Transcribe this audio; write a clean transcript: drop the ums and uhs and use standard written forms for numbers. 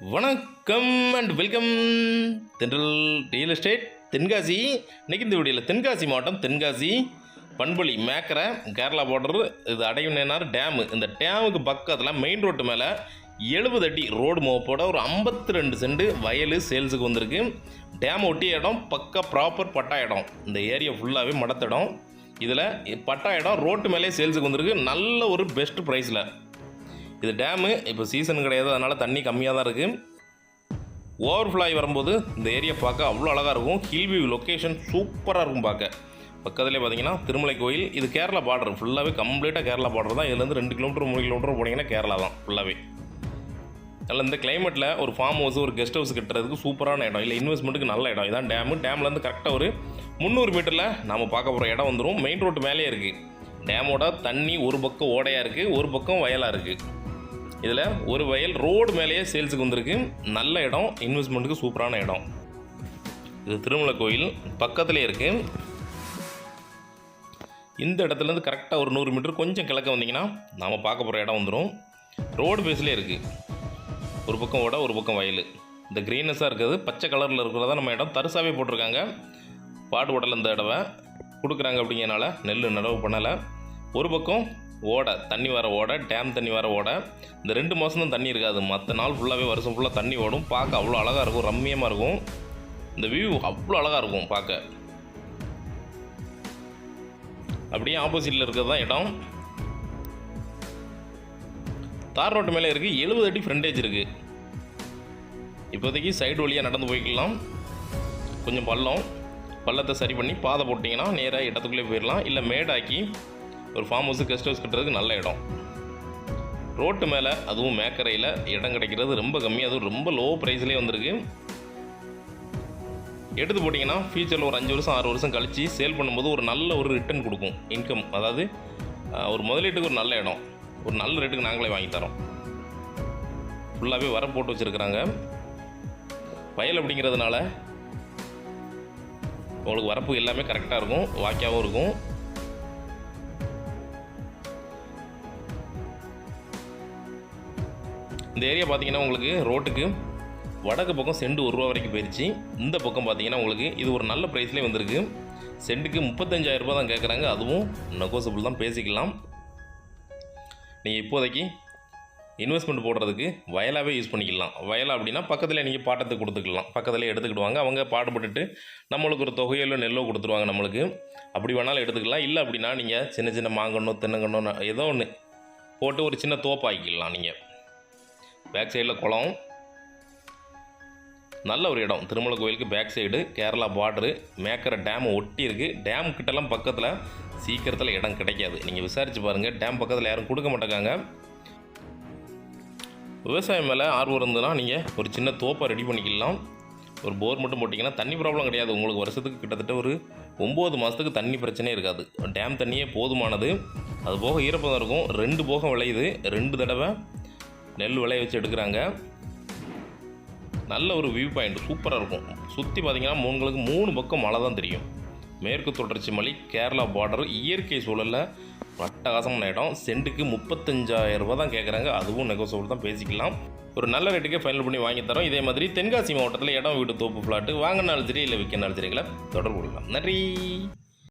வணக்கம் and welcome தென்றல் real estate Tenkasi. இன்றைக்கி இந்த வீடியோவில் தென்காசி மாவட்டம் தென்காசி பண்புலி மேக்கரை கேரளா பார்டர் இது அடையுநேனார் டேமு. இந்த டேமுக்கு பக்கத்தில் மெயின் ரோட்டு மேலே 70 அடி ரோடு மோப்போட ஒரு 52 சென்ட் வயல் சேல்ஸுக்கு வந்திருக்கு. டேம் ஒட்டிய இடம் பக்கா ப்ராப்பர் பட்டா இடம். இந்த ஏரியா ஃபுல்லாகவே மடத்திடம். இதில் பட்டா இடம் ரோட்டு மேலே சேல்ஸுக்கு வந்திருக்கு. நல்ல ஒரு பெஸ்ட் ப்ரைஸில். இது டேமு இப்போ சீசன் கிடையாது, அதனால் தண்ணி கம்மியாக தான் இருக்குது. ஓவர்ஃப்ளோ ஆகி வரும்போது இந்த ஏரியா பார்க்க அவ்வளோ அழகாக இருக்கும். ஹில்வியூ லொக்கேஷன் சூப்பராக இருக்கும் பார்க்க. பக்கத்துலேயே பார்த்தீங்கன்னா திருமலை கோயில். இது கேரளா பார்டர், ஃபுல்லாகவே கம்ப்ளீட்டாக கேரளா பார்டர் தான். இதுலேருந்து 2 கிலோமீட்டர் 3 கிலோமீட்டர் போனீங்கன்னா கேரளா தான் ஃபுல்லாகவே. அதில் இந்த கிளைமேட்டில் ஒரு ஃபார்ம் ஹவுஸ் ஒரு கெஸ்ட் ஹவுஸ் கட்டுறதுக்கு சூப்பரான இடம், இல்லை இன்வெஸ்ட்மெண்ட்டுக்கு நல்ல இடம். இதான் டேமு. டேம்லேருந்து கரெக்டாக ஒரு 300 மீட்டரில் நாம் பார்க்க போகிற இடம் வந்துடும். மெயின் ரோட்டு மேலே இருக்குது. டேமோட தண்ணி ஒரு பக்கம் ஓடையாக இருக்குது, ஒரு பக்கம் வயலாக இருக்குது. இதில் ஒரு வயல் ரோடு மேலேயே சேல்ஸுக்கு வந்திருக்கு. நல்ல இடம், இன்வெஸ்ட்மெண்ட்டுக்கு சூப்பரான இடம். இது திருமலை கோயில் பக்கத்துலேயே இருக்குது. இந்த இடத்துலேருந்து கரெக்டாக ஒரு 100 மீட்டர் கொஞ்சம் கிழக்க வந்தீங்கன்னா நாம் பார்க்க போகிற இடம் வந்துடும். ரோடு பேஸ்லேயே இருக்குது. ஒரு பக்கம் ஓட ஒரு பக்கம் வயல். இந்த க்ரீனஸாக இருக்கிறது பச்சை கலரில் இருக்கிறதா நம்ம இடம் தரிசாவே போட்டிருக்காங்க. பாடு ஓடலை இந்த இடவை கொடுக்குறாங்க. அப்படிங்கிறனால நெல் நடவு பண்ணலை. ஒரு பக்கம் ஓடை, தண்ணி வர ஓடை, டேம் தண்ணி வர ஓடை. இந்த 2 மாதம் தான் தண்ணி இருக்காது, மற்ற நாள் ஃபுல்லாகவே வருஷம் ஃபுல்லாக தண்ணி ஓடும். பார்க்க அவ்வளோ அழகாக இருக்கும், ரம்மியமாக இருக்கும். இந்த வியூ அவ்வளோ அழகாக இருக்கும் பார்க்க. அப்படியே ஆப்போசிட்டில் இருக்கிறது தான் இடம். தார் ரோட்டு மேலே இருக்குது. 70 அடி ஃப்ரண்டேஜ் இருக்குது. இப்போதைக்கு சைடு வழியாக நடந்து போய்க்கலாம். கொஞ்சம் பள்ளத்தை சரி பண்ணி பாதை போட்டிங்கன்னா நேராக இடத்துக்குள்ளே போயிடலாம். இல்லை மேடாக்கி ஒரு ஃபார்ம் ஹவுஸ் கெஸ்ட் ஹவுஸ் கட்டுறதுக்கு நல்ல இடம். ரோட்டு மேலே அதுவும் மேக்கரையில் இடம் கிடைக்கிறது ரொம்ப கம்மி. அதுவும் ரொம்ப லோ ப்ரைஸ்லேயே வந்திருக்கு. எடுத்து போட்டிங்கன்னா ஃபியூச்சரில் ஒரு 5 வருஷம் 6 வருஷம் கழித்து சேல் பண்ணும்போது ஒரு நல்ல ஒரு ரிட்டர்ன் கொடுக்கும், இன்கம். அதாவது ஒரு முதலீட்டுக்கு ஒரு நல்ல இடம், ஒரு நல்ல ரேட்டுக்கு நாங்களே வாங்கி தரோம். ஃபுல்லாகவே வர போட்டு வச்சுருக்குறாங்க. வயல் அப்படிங்கிறதுனால உங்களுக்கு வரப்பு எல்லாமே கரெக்டாக இருக்கும், வாக்கியாகவும் இருக்கும். இந்த ஏரியா பார்த்தீங்கன்னா உங்களுக்கு ரோட்டுக்கு வடக்கு பக்கம் சென்ட் 1 ரூபா வரைக்கும் போயிடுச்சு. இந்த பக்கம் பார்த்தீங்கன்னா உங்களுக்கு இது ஒரு நல்ல ப்ரைஸ்லேயே வந்திருக்கு. சென்ட்டுக்கு 35,000 ரூபா தான் கேட்குறாங்க. அதுவும் நெகோசியபிள் தான், பேசிக்கலாம். நீங்கள் இப்போதைக்கு இன்வெஸ்ட்மெண்ட் போடுறதுக்கு வயலாகவே யூஸ் பண்ணிக்கலாம். வயலாக அப்படின்னா பக்கத்தில் நீங்கள் பாட்டத்துக்கு கொடுத்துக்கலாம். பக்கத்தில் எடுத்துக்கிடுவாங்க. அவங்க பாடுபட்டுட்டு நம்மளுக்கு ஒரு தொகையிலோ நெல்லோ கொடுத்துருவாங்க நம்மளுக்கு. அப்படி வேணாலும் எடுத்துக்கலாம். இல்லை அப்படின்னா நீங்கள் சின்ன சின்ன மாங்கன்னோ தென்னங்கன்னோ ஏதோ ஒன்று போட்டு ஒரு சின்ன தோப்பாக்கிக்கலாம். நீங்கள் பேக் சைடில் குளம், நல்ல ஒரு இடம். திருமலை கோயிலுக்கு back side Kerala border, Mekkarai dam ஒட்டி இருக்குது. டேம் கிட்டலாம் பக்கத்தில் சீக்கிரத்தில் இடம் கிடைக்காது. நீங்கள் விசாரித்து பாருங்கள். டேம் பக்கத்தில் யாரும் கொடுக்க மாட்டேங்காங்க. விவசாயம் மேலே ஆர்வம் இருந்ததுன்னா நீங்கள் ஒரு சின்ன தோப்பை ரெடி பண்ணிக்கலாம். ஒரு போர் மட்டும் போட்டிங்கன்னா தண்ணி ப்ராப்ளம் கிடையாது. உங்களுக்கு வருஷத்துக்கு கிட்டத்தட்ட ஒரு 9 மாதத்துக்கு தண்ணி பிரச்சனையே இருக்காது. டேம் தண்ணியே போதுமானது. அது போக ஈரப்பதம் இருக்கும். 2 போகம் விளையுது. 2 தடவை நெல் விளைய வச்சு எடுக்கிறாங்க. நல்ல ஒரு வியூ பாயிண்ட் சூப்பராக இருக்கும். சுற்றி பார்த்தீங்கன்னா உங்களுக்கு 3 பக்கம் மலை தான் தெரியும். மேற்கு தொடர்ச்சி மலை, கேரளா பார்டர், இயற்கை சூழலில் அட்டகாசமான இடம். சென்ட்டுக்கு 35,000 ரூபா தான் கேட்குறாங்க. அதுவும் நெகோசியபிள் தான், பேசிக்கலாம். ஒரு நல்ல ரேட்டுக்கே ஃபைனல் பண்ணி வாங்கி தரோம். இதே மாதிரி தென்காசி மாவட்டத்தில் இடம் வீட்டு தோப்பு ஃப்ளாட்டு வாங்கினாலும் சரி இல்லை விற்கனாலும் சரிங்களா தொடர்பு கொள்ளலாம். நன்றி.